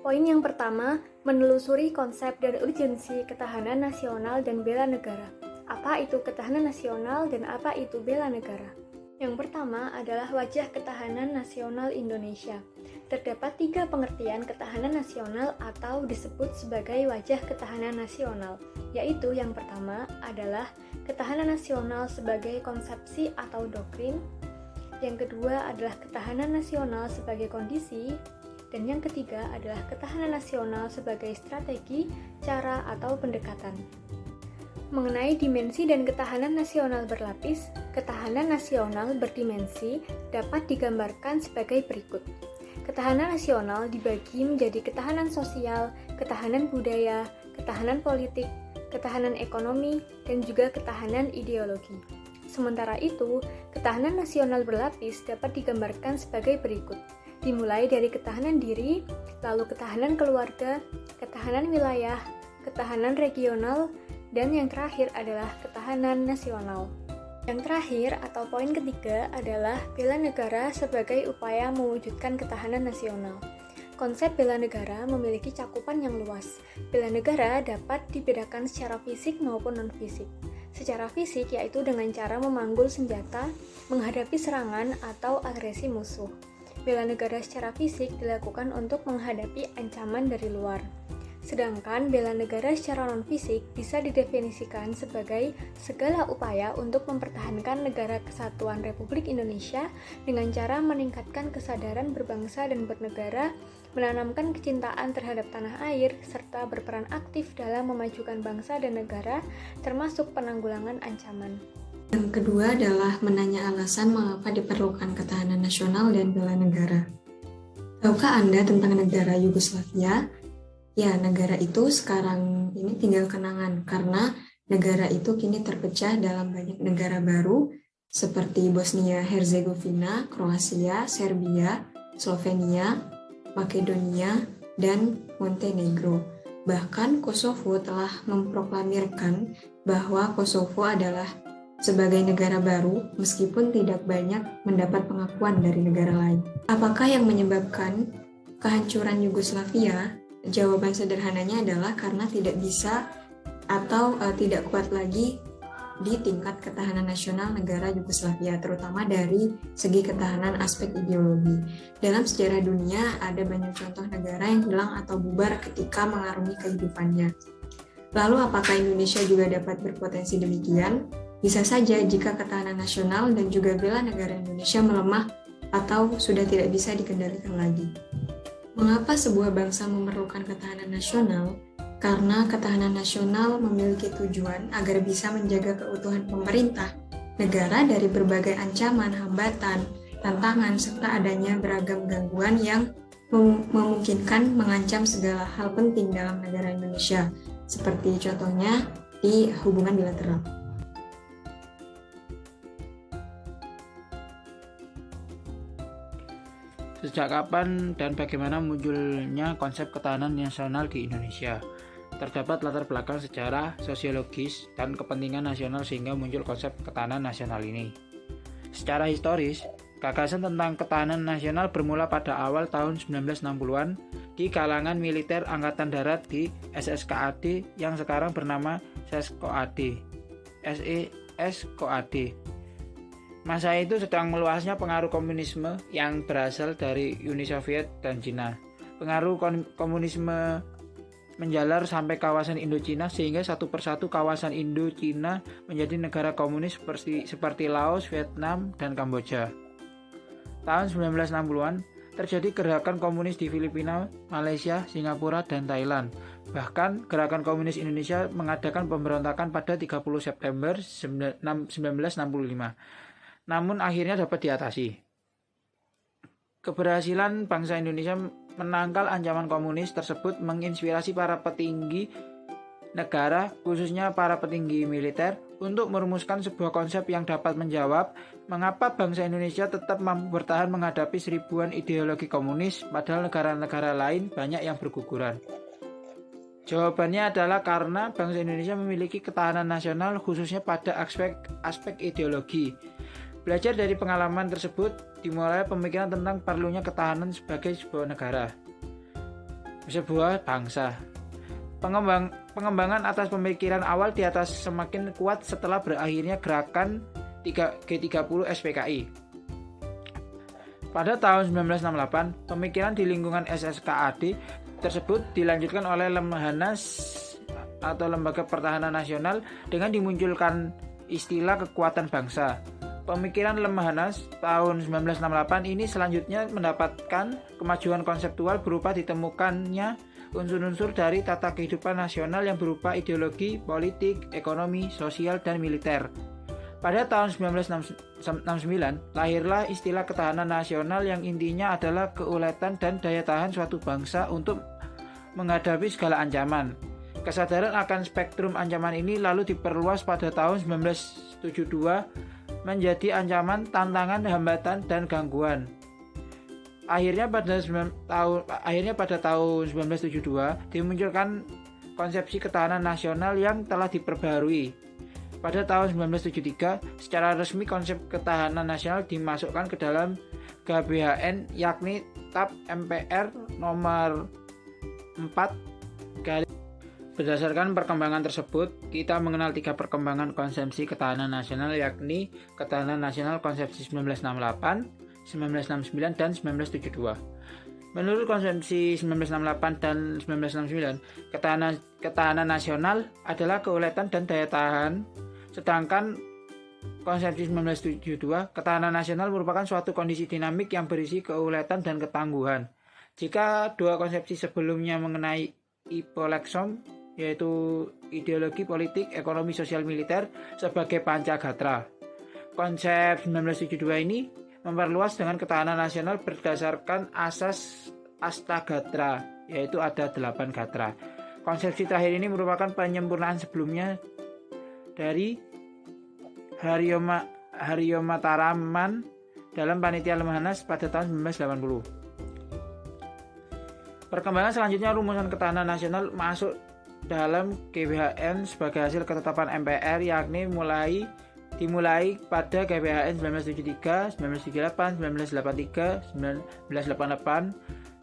Poin yang pertama, menelusuri konsep dan urgensi ketahanan nasional dan bela negara. Apa itu ketahanan nasional dan apa itu bela negara? Yang pertama adalah wajah ketahanan nasional Indonesia. Terdapat 3 pengertian ketahanan nasional atau disebut sebagai wajah ketahanan nasional, yaitu yang pertama adalah ketahanan nasional sebagai konsepsi atau doktrin, yang kedua adalah ketahanan nasional sebagai kondisi, dan yang ketiga adalah ketahanan nasional sebagai strategi, cara, atau pendekatan. Mengenai dimensi dan ketahanan nasional berlapis, ketahanan nasional berdimensi dapat digambarkan sebagai berikut. Ketahanan nasional dibagi menjadi ketahanan sosial, ketahanan budaya, ketahanan politik, ketahanan ekonomi, dan juga ketahanan ideologi. Sementara itu, ketahanan nasional berlapis dapat digambarkan sebagai berikut. Dimulai dari ketahanan diri, lalu ketahanan keluarga, ketahanan wilayah, ketahanan regional, dan yang terakhir adalah ketahanan nasional. Yang terakhir atau poin ketiga adalah bela negara sebagai upaya mewujudkan ketahanan nasional. Konsep bela negara memiliki cakupan yang luas. Bela negara dapat dibedakan secara fisik maupun non-fisik. Secara fisik yaitu dengan cara memanggul senjata, menghadapi serangan atau agresi musuh. Bela negara secara fisik dilakukan untuk menghadapi ancaman dari luar. Sedangkan bela negara secara non-fisik bisa didefinisikan sebagai segala upaya untuk mempertahankan negara kesatuan Republik Indonesia dengan cara meningkatkan kesadaran berbangsa dan bernegara, menanamkan kecintaan terhadap tanah air, serta berperan aktif dalam memajukan bangsa dan negara, termasuk penanggulangan ancaman. Yang kedua adalah menanya alasan mengapa diperlukan ketahanan nasional dan bela negara. Tahukah Anda tentang negara Yugoslavia? Ya, negara itu sekarang ini tinggal kenangan karena negara itu kini terpecah dalam banyak negara baru seperti Bosnia Herzegovina, Kroasia, Serbia, Slovenia, Makedonia, dan Montenegro. Bahkan Kosovo telah memproklamirkan bahwa Kosovo adalah sebagai negara baru meskipun tidak banyak mendapat pengakuan dari negara lain. Apakah yang menyebabkan kehancuran Yugoslavia? Jawaban sederhananya adalah karena tidak bisa atau tidak kuat lagi di tingkat ketahanan nasional negara Yugoslavia, terutama dari segi ketahanan aspek ideologi. Dalam sejarah dunia, ada banyak contoh negara yang hilang atau bubar ketika mengarungi kehidupannya. Lalu apakah Indonesia juga dapat berpotensi demikian? Bisa saja jika ketahanan nasional dan juga bela negara Indonesia melemah atau sudah tidak bisa dikendalikan lagi. Mengapa sebuah bangsa memerlukan ketahanan nasional? Karena ketahanan nasional memiliki tujuan agar bisa menjaga keutuhan pemerintah, negara dari berbagai ancaman, hambatan, tantangan, serta adanya beragam gangguan yang memungkinkan mengancam segala hal penting dalam negara Indonesia, seperti contohnya di hubungan bilateral. Sejak kapan dan bagaimana munculnya konsep ketahanan nasional di Indonesia? Terdapat latar belakang sejarah, sosiologis, dan kepentingan nasional sehingga muncul konsep ketahanan nasional ini. Secara historis, gagasan tentang ketahanan nasional bermula pada awal tahun 1960-an di kalangan militer Angkatan Darat di SSKAD yang sekarang bernama SESKOAD. Masa itu sedang meluasnya pengaruh komunisme yang berasal dari Uni Soviet dan Cina. Pengaruh komunisme menjalar sampai kawasan Indochina sehingga satu persatu kawasan Indochina menjadi negara komunis seperti Laos, Vietnam, dan Kamboja. Tahun 1960-an terjadi gerakan komunis di Filipina, Malaysia, Singapura, dan Thailand. Bahkan gerakan komunis Indonesia mengadakan pemberontakan pada 30 September 1965. Namun akhirnya dapat diatasi. Keberhasilan bangsa Indonesia menangkal ancaman komunis tersebut menginspirasi para petinggi negara, khususnya para petinggi militer, untuk merumuskan sebuah konsep yang dapat menjawab mengapa bangsa Indonesia tetap mampu bertahan menghadapi seribuan ideologi komunis, padahal negara-negara lain banyak yang berguguran. Jawabannya adalah karena bangsa Indonesia memiliki ketahanan nasional khususnya pada aspek ideologi. Belajar dari pengalaman tersebut, dimulai pemikiran tentang perlunya ketahanan sebagai sebuah negara. sebuah bangsa. Pengembangan atas pemikiran awal di atas semakin kuat setelah berakhirnya gerakan G30 SPKI. Pada tahun 1968, pemikiran di lingkungan SSKAD tersebut dilanjutkan oleh Lemhanas atau Lembaga Pertahanan Nasional dengan dimunculkan istilah kekuatan bangsa. Pemikiran Lemhanas tahun 1968 ini selanjutnya mendapatkan kemajuan konseptual berupa ditemukannya unsur-unsur dari tata kehidupan nasional yang berupa ideologi, politik, ekonomi, sosial, dan militer. Pada tahun 1969, lahirlah istilah ketahanan nasional yang intinya adalah keuletan dan daya tahan suatu bangsa untuk menghadapi segala ancaman. Kesadaran akan spektrum ancaman ini lalu diperluas pada tahun 1972 menjadi ancaman, tantangan, hambatan, dan gangguan. Akhirnya pada tahun 1972 dimunculkan konsepsi ketahanan nasional yang telah diperbarui. Pada tahun 1973, secara resmi konsep ketahanan nasional dimasukkan ke dalam GBHN, yakni TAP MPR nomor 4. Berdasarkan perkembangan tersebut, kita mengenal 3 perkembangan konsepsi ketahanan nasional, yakni ketahanan nasional konsepsi 1968, 1969, dan 1972. Menurut konsepsi 1968 dan 1969, ketahanan nasional adalah keuletan dan daya tahan, sedangkan konsepsi 1972, ketahanan nasional merupakan suatu kondisi dinamik yang berisi keuletan dan ketangguhan. Jika dua konsepsi sebelumnya mengenai Ipolexom, yaitu ideologi, politik, ekonomi, sosial, militer sebagai Pancagatra, konsep 1972 ini memperluas dengan ketahanan nasional berdasarkan asas Astagatra, yaitu ada 8 gatra. Konsepsi terakhir ini merupakan penyempurnaan sebelumnya dari Haryomataraman dalam Panitia Lemhanas pada tahun 1980. Perkembangan selanjutnya, rumusan ketahanan nasional masuk dalam GBHN sebagai hasil ketetapan MPR, yakni dimulai pada GBHN 1973, 1978, 1983, 1988,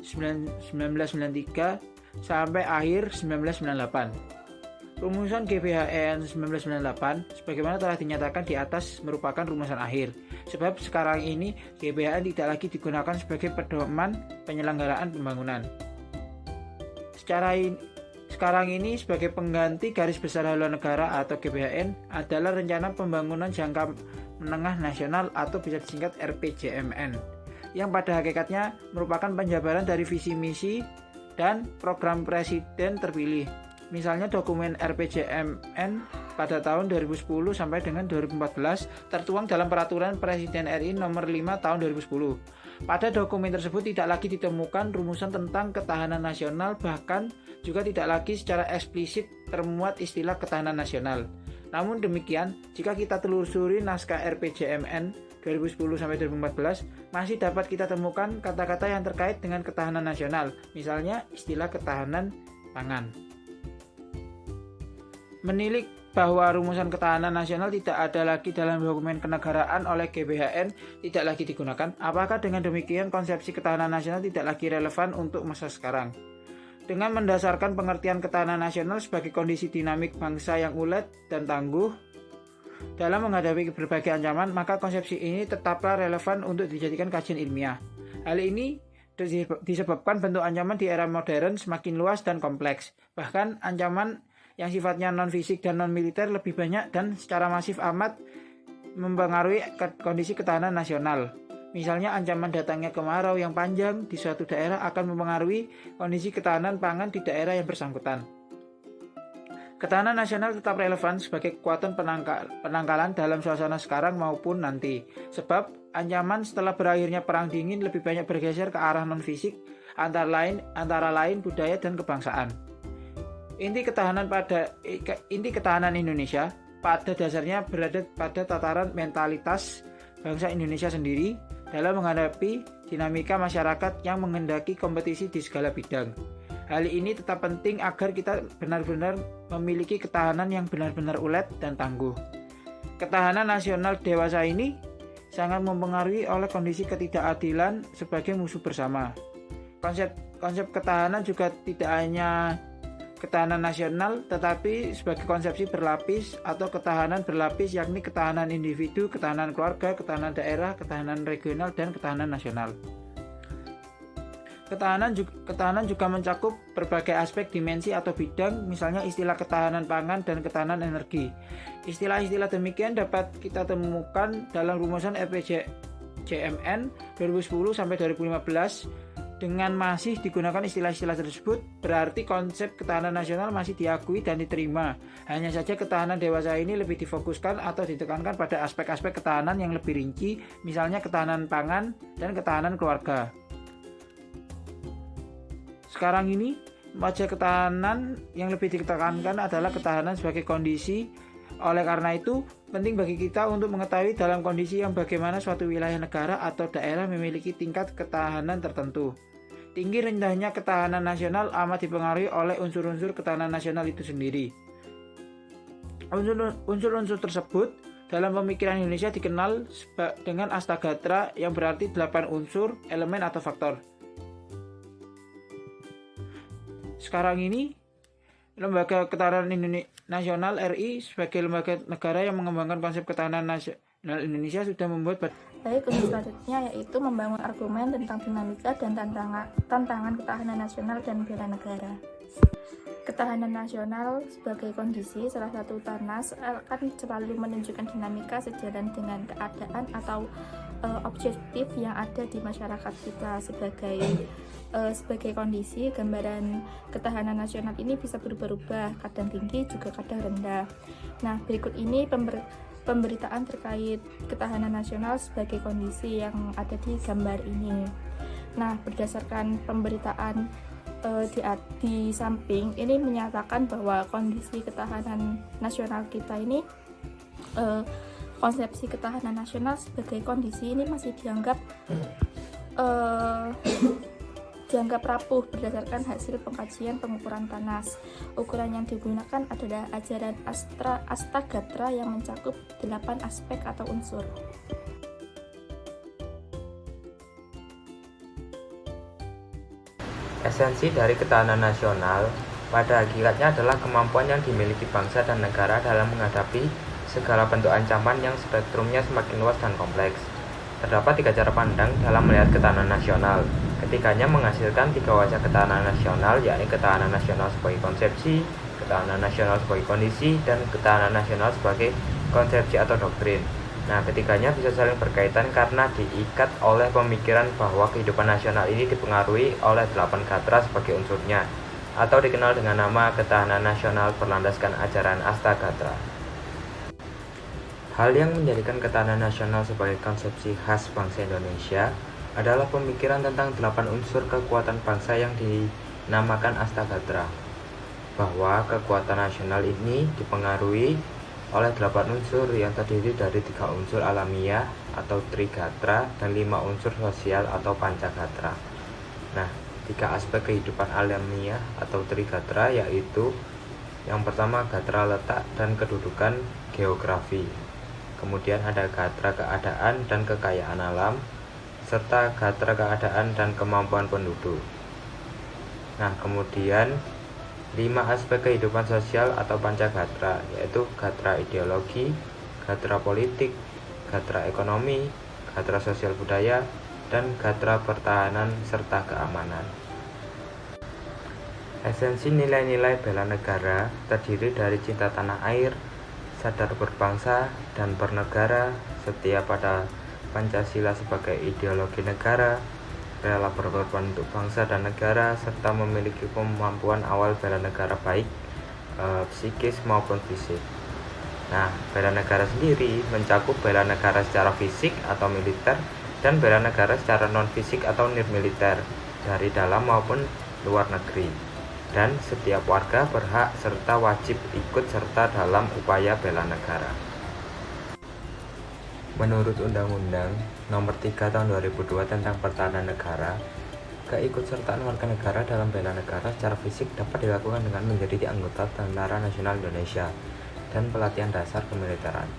1993 sampai akhir 1998. Rumusan GBHN 1998 sebagaimana telah dinyatakan di atas merupakan rumusan akhir. Sebab sekarang ini GBHN tidak lagi digunakan sebagai pedoman penyelenggaraan pembangunan. Sekarang ini sebagai pengganti garis besar haluan negara atau GBHN adalah rencana pembangunan jangka menengah nasional atau bisa disingkat RPJMN, yang pada hakikatnya merupakan penjabaran dari visi misi dan program presiden terpilih. Misalnya dokumen RPJMN pada tahun 2010 sampai dengan 2014 tertuang dalam peraturan Presiden RI nomor 5 tahun 2010. Pada dokumen tersebut tidak lagi ditemukan rumusan tentang ketahanan nasional, bahkan juga tidak lagi secara eksplisit termuat istilah ketahanan nasional. Namun demikian, jika kita telusuri naskah RPJMN 2010 sampai 2014, masih dapat kita temukan kata-kata yang terkait dengan ketahanan nasional, misalnya istilah ketahanan pangan. Menilik bahwa rumusan ketahanan nasional tidak ada lagi dalam dokumen kenegaraan oleh GBHN tidak lagi digunakan, apakah dengan demikian konsepsi ketahanan nasional tidak lagi relevan untuk masa sekarang? Dengan mendasarkan pengertian ketahanan nasional sebagai kondisi dinamik bangsa yang ulet dan tangguh dalam menghadapi berbagai ancaman, maka konsepsi ini tetaplah relevan untuk dijadikan kajian ilmiah. Hal ini disebabkan bentuk ancaman di era modern semakin luas dan kompleks. Bahkan ancaman yang sifatnya non-fisik dan non-militer lebih banyak dan secara masif amat mempengaruhi kondisi ketahanan nasional. Misalnya ancaman datangnya kemarau yang panjang di suatu daerah akan mempengaruhi kondisi ketahanan pangan di daerah yang bersangkutan. Ketahanan nasional tetap relevan sebagai kekuatan penangkalan dalam suasana sekarang maupun nanti. Sebab ancaman setelah berakhirnya Perang Dingin lebih banyak bergeser ke arah non-fisik, antara lain budaya dan kebangsaan. Inti ketahanan Indonesia pada dasarnya berada pada tataran mentalitas bangsa Indonesia sendiri dalam menghadapi dinamika masyarakat yang menghendaki kompetisi di segala bidang. Hal ini tetap penting agar kita benar-benar memiliki ketahanan yang benar-benar ulet dan tangguh. Ketahanan nasional dewasa ini sangat mempengaruhi oleh kondisi ketidakadilan sebagai musuh bersama. konsep ketahanan juga tidak hanya ketahanan nasional, tetapi sebagai konsepsi berlapis atau ketahanan berlapis, yakni ketahanan individu, ketahanan keluarga, ketahanan daerah, ketahanan regional, dan ketahanan nasional. Ketahanan juga mencakup berbagai aspek, dimensi, atau bidang, misalnya istilah ketahanan pangan dan ketahanan energi. Istilah-istilah demikian dapat kita temukan dalam rumusan RPJMN 2010-2015. Dengan masih digunakan istilah-istilah tersebut, berarti konsep ketahanan nasional masih diakui dan diterima. Hanya saja ketahanan dewasa ini lebih difokuskan atau ditekankan pada aspek-aspek ketahanan yang lebih rinci, misalnya ketahanan pangan dan ketahanan keluarga. Sekarang ini, wajah ketahanan yang lebih ditekankan adalah ketahanan sebagai kondisi. Oleh karena itu, penting bagi kita untuk mengetahui dalam kondisi yang bagaimana suatu wilayah negara atau daerah memiliki tingkat ketahanan tertentu. Tinggi rendahnya ketahanan nasional amat dipengaruhi oleh unsur-unsur ketahanan nasional itu sendiri. Unsur-unsur tersebut dalam pemikiran Indonesia dikenal dengan Astagatra, yang berarti 8 unsur, elemen, atau faktor. Sekarang ini, Lembaga Ketahanan Nasional RI sebagai lembaga negara yang mengembangkan konsep ketahanan nasional Indonesia sudah membuat Baik, untuk selanjutnya yaitu membangun argumen tentang dinamika dan tantangan ketahanan nasional dan bela negara. Ketahanan nasional sebagai kondisi salah satu TANAS akan selalu menunjukkan dinamika sejalan dengan keadaan atau objektif yang ada di masyarakat kita. Sebagai kondisi, gambaran ketahanan nasional ini bisa berubah-ubah, kadang tinggi juga kadang rendah. Nah, berikut ini pemberitaan terkait ketahanan nasional sebagai kondisi yang ada di gambar ini. Nah, berdasarkan pemberitaan di samping ini menyatakan bahwa kondisi ketahanan nasional kita ini, konsepsi ketahanan nasional sebagai kondisi ini masih dianggap rapuh berdasarkan hasil pengkajian pengukuran TANAS. Ukuran yang digunakan adalah ajaran Astagatra yang mencakup 8 aspek atau unsur. Esensi dari ketahanan nasional pada hakikatnya adalah kemampuan yang dimiliki bangsa dan negara dalam menghadapi segala bentuk ancaman yang spektrumnya semakin luas dan kompleks. Terdapat 3 cara pandang dalam melihat ketahanan nasional. Ketiganya menghasilkan 3 wajah ketahanan nasional, yakni ketahanan nasional sebagai konsepsi, ketahanan nasional sebagai kondisi, dan ketahanan nasional sebagai konsepsi atau doktrin. Nah, ketiganya bisa saling berkaitan karena diikat oleh pemikiran bahwa kehidupan nasional ini dipengaruhi oleh 8 gatra sebagai unsurnya, atau dikenal dengan nama ketahanan nasional berlandaskan ajaran Astagatra. Hal yang menjadikan ketahanan nasional sebagai konsepsi khas bangsa Indonesia adalah pemikiran tentang 8 unsur kekuatan bangsa yang dinamakan Astagatra, bahwa kekuatan nasional ini dipengaruhi oleh 8 unsur yang terdiri dari 3 unsur alamiah atau Trigatra dan 5 unsur sosial atau Pancagatra. Nah, 3 aspek kehidupan alamiah atau Trigatra yaitu yang pertama gatra letak dan kedudukan geografi, kemudian ada gatra keadaan dan kekayaan alam, serta gatra keadaan dan kemampuan penduduk. Nah, kemudian 5 aspek kehidupan sosial atau Pancagatra, yaitu gatra ideologi, gatra politik, gatra ekonomi, gatra sosial budaya, dan gatra pertahanan serta keamanan. Esensi nilai-nilai bela negara terdiri dari cinta tanah air, sadar berbangsa dan bernegara, setia pada Pancasila sebagai ideologi negara, rela berkorban untuk bangsa dan negara, serta memiliki kemampuan awal bela negara baik psikis maupun fisik. Nah, bela negara sendiri mencakup bela negara secara fisik atau militer dan bela negara secara non-fisik atau nirmiliter dari dalam maupun luar negeri. Dan setiap warga berhak serta wajib ikut serta dalam upaya bela negara. Menurut Undang-Undang Nomor 3 Tahun 2002 tentang Pertahanan Negara, keikutsertaan warga negara dalam bela negara secara fisik dapat dilakukan dengan menjadi anggota Tentara Nasional Indonesia dan pelatihan dasar kemiliteran.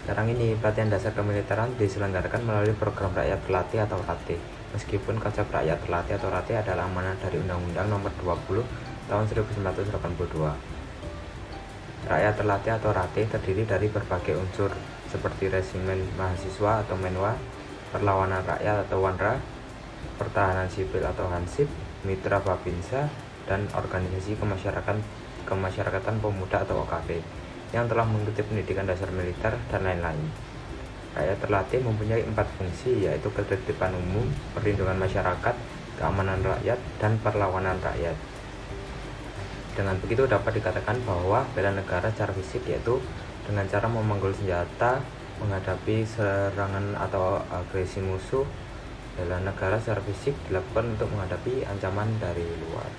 Sekarang ini pelatihan dasar kemiliteran diselenggarakan melalui program Rakyat Berlatih atau RATI Meskipun konsep rakyat terlatih atau ratih adalah amanat dari Undang-Undang Nomor 20 Tahun 1982. Rakyat terlatih atau ratih terdiri dari berbagai unsur seperti resimen mahasiswa atau menwa, perlawanan rakyat atau wanra, pertahanan sipil atau hansip, mitra babinsa, dan organisasi kemasyarakatan pemuda atau OKP yang telah mengikuti pendidikan dasar militer dan lain-lain. Rakyat terlatih mempunyai 4 fungsi, yaitu ketertiban umum, perlindungan masyarakat, keamanan rakyat, dan perlawanan rakyat. Dengan begitu dapat dikatakan bahwa bela negara secara fisik yaitu dengan cara memanggul senjata menghadapi serangan atau agresi musuh. Bela negara secara fisik dilakukan untuk menghadapi ancaman dari luar.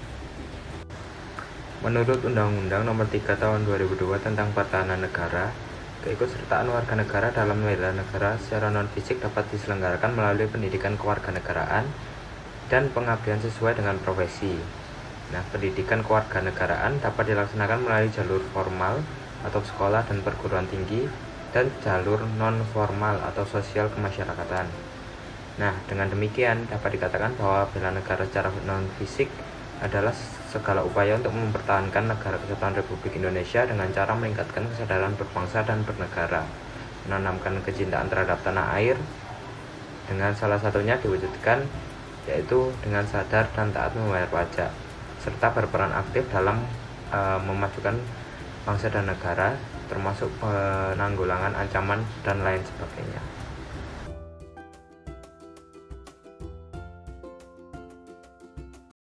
Menurut Undang-Undang Nomor 3 Tahun 2002 tentang Pertahanan Negara, keikutsertaan warga negara dalam bela negara secara non-fisik dapat diselenggarakan melalui pendidikan kewarganegaraan dan pengabdian sesuai dengan profesi. Nah, pendidikan kewarganegaraan dapat dilaksanakan melalui jalur formal atau sekolah dan perguruan tinggi dan jalur non-formal atau sosial kemasyarakatan. Nah, dengan demikian dapat dikatakan bahwa bela negara secara non-fisik adalah segala upaya untuk mempertahankan negara kesatuan Republik Indonesia dengan cara meningkatkan kesadaran berbangsa dan bernegara, menanamkan kecintaan terhadap tanah air, dengan salah satunya diwujudkan yaitu dengan sadar dan taat membayar pajak, serta berperan aktif dalam memajukan bangsa dan negara, termasuk penanggulangan ancaman dan lain sebagainya.